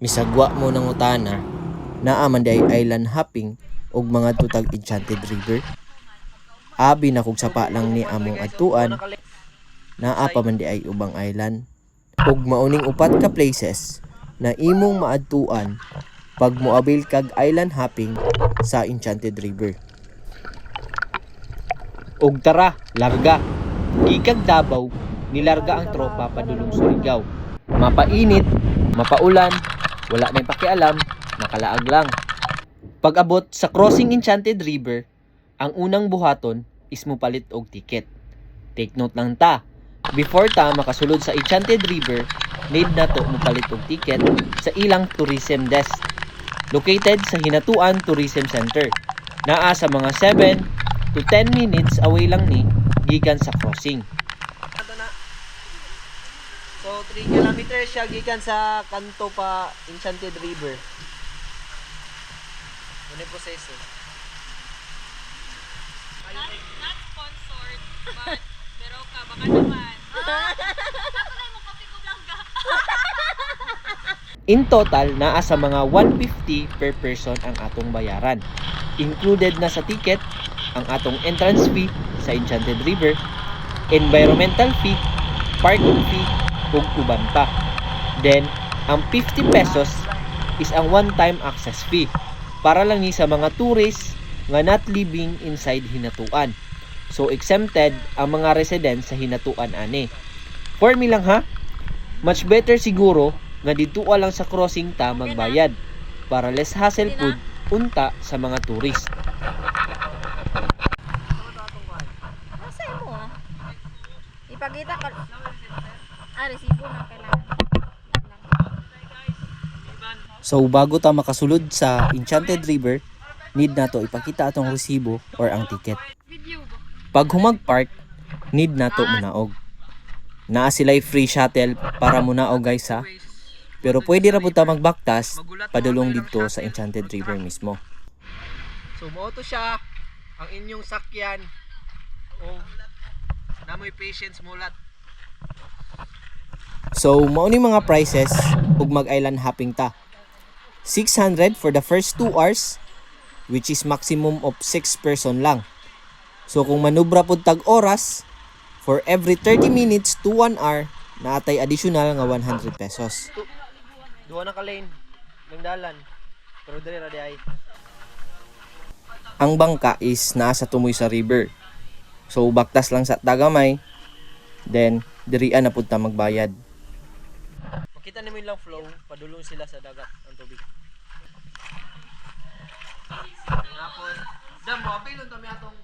Misagwa mo ng utana, naa man di ay island hopping og mga tutag Enchanted River. Abi na kog sapa lang ni among adtuan, naa pa man di ay ubang island. Ug mauning upat ka places na imong maadtuan pag moabil kag island hopping sa Enchanted River. Ug tara, larga. Gikag Davao, nilarga ang tropa padulong Surigao. Mapainit, mapaulan, wala may pakialam, nakalaag lang. Pag-abot sa crossing Enchanted River, ang unang buhaton is mupalit og ticket. Take note lang ta, before ta makasulod sa Enchanted River, need na to mupalit og ticket sa ilang tourism desk. Located sa Hinatuan Tourism Center. Naa sa mga 7 to 10 minutes away lang ni gikan sa crossing. So 3 kilometers siya gikan sa kanto pa Enchanted River. Ano yung proseso? Not sponsored, but pero ka baka naman. Ako mo kape ko blanca. In total, naa sa mga 150 per person ang atong bayaran. Included na sa ticket ang atong entrance fee sa Enchanted River, environmental fee, parking fee, ug uban pa. Then, ang 50 pesos is ang one-time access fee para lang ni sa mga tourists nga not living inside Hinatuan. So, exempted ang mga residents sa Hinatuan ani. For me lang ha, much better siguro nga dito lang sa crossing ta magbayad para less hassle pud unta sa mga tourist. Nasa mo ah. Ipakita ka. Resibo na kailangan. So bago ta makasulod sa Enchanted River, need na to ipakita atong resibo or ang ticket. Pag humag-park, need na to munaog. Naa sila'y free shuttle para munaog guys ha. Pero pwede ra pud ta magbaktas padulong dito sa Enchanted River mismo. So mao to siya ang inyong sakyan o namoy patience mulat. So mao ni mga prices ug mag-island hopping ta. 600 for the first 2 hours, which is maximum of 6 person lang. So kung manubra pud tag oras, for every 30 minutes to 1 hour, naatay additional nga 100 pesos. Duha na ka lane ng dalan. Pero diri ra di ay. Ang bangka is nasa tumoy sa river. So baktas lang sa tagamay, then dirian na pud ta magbayad. Makita nimo lang flow, padulong sila sa dagat ang tubig. Ngapon, dam mo apilon to mi atong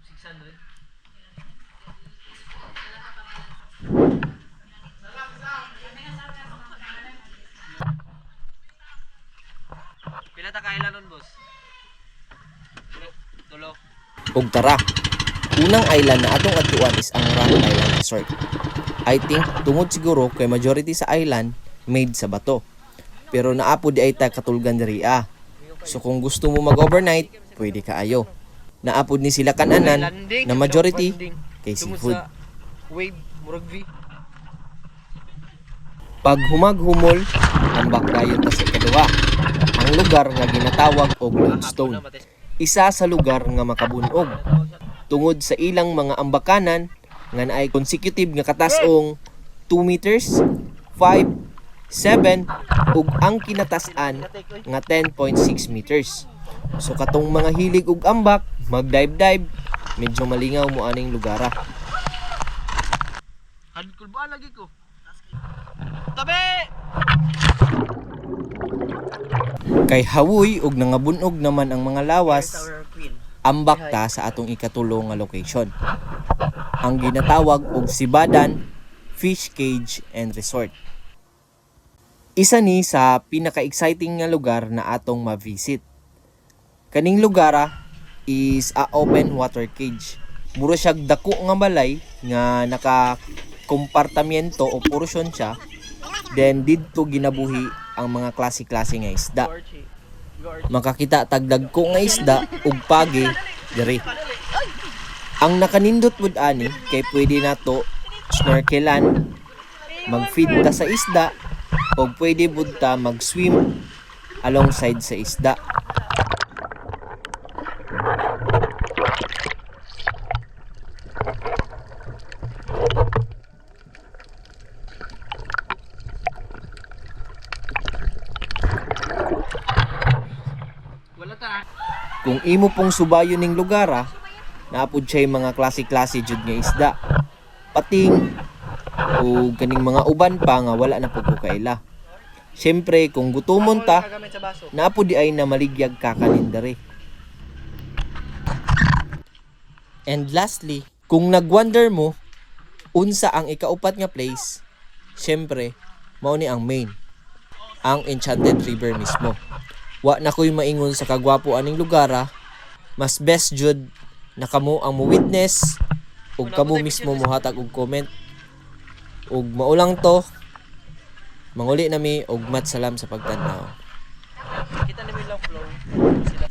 600. Pila ta kailan nun, boss? Tulo. Ug tara. Unang island na atong adtuan is ang Rock Island Resort. I think tungod siguro kay majority sa island made sa bato. Pero naapod di ay ta katulgan diri ah. So kung gusto mo mag-overnight, pwede kaayo. Naapod ni sila kananan na majority kay seafood. Wave, murag V. Pag humag-humol, ambak dayon ta sa ikaduha. Ang lugar nga ginatawag og Lodestone. Isa sa lugar nga makabunog. Tungod sa ilang mga ambakanan nga naay consecutive nga katas-ong 2 meters, 5, 7 ug ang kinatasan nga 10.6 meters. So katong mga hilig ug ambak, mag-dive-dive, medyo malingaw mo aning lugara. Hadkul ba lagi ko? Tabi! Kay hawoy ug nangabunog naman ang mga lawas, ambak ta sa atong ikatulo nga location. Ang ginatawag og Sibadan Fish Cage and Resort. Isa ni sa pinaka-exciting nga lugar na atong ma-visit. Kaning lugara is a open water cage. Mura siyag dako nga balay nga naka-kompartamento o portion siya. Then didto ginabuhi ang mga klase-klase nga isda. Makakita tagdag ko nga isda ug pagi diri. Ang nakanindot pud ani kay pwede nato snorkelan, mag-feed ta sa isda o pwede budta mag-swim alongside sa isda. Wala ta. Kung imo pong subayo ning lugara, naapod siya yung mga klase-klase jud nga isda. Pating o kaning mga uban pa nga wala na pud ko kaila. Syempre kung gutomon ta, Gamit sa baso. naapod di ay na maligyag kakanin dere. And lastly, kung nagwonder mo unsa ang ikaupat nga place, syempre mao ni ang main, ang Enchanted River mismo. Wa na ko'y maingon sa kagwapo aning lugara, mas best jud na kamo ang mo witness ug kamo mismo mohatag og comment. Ug maulang to, manguli nami og matsalam sa pagtanaw. Kita namin lang flow. Sila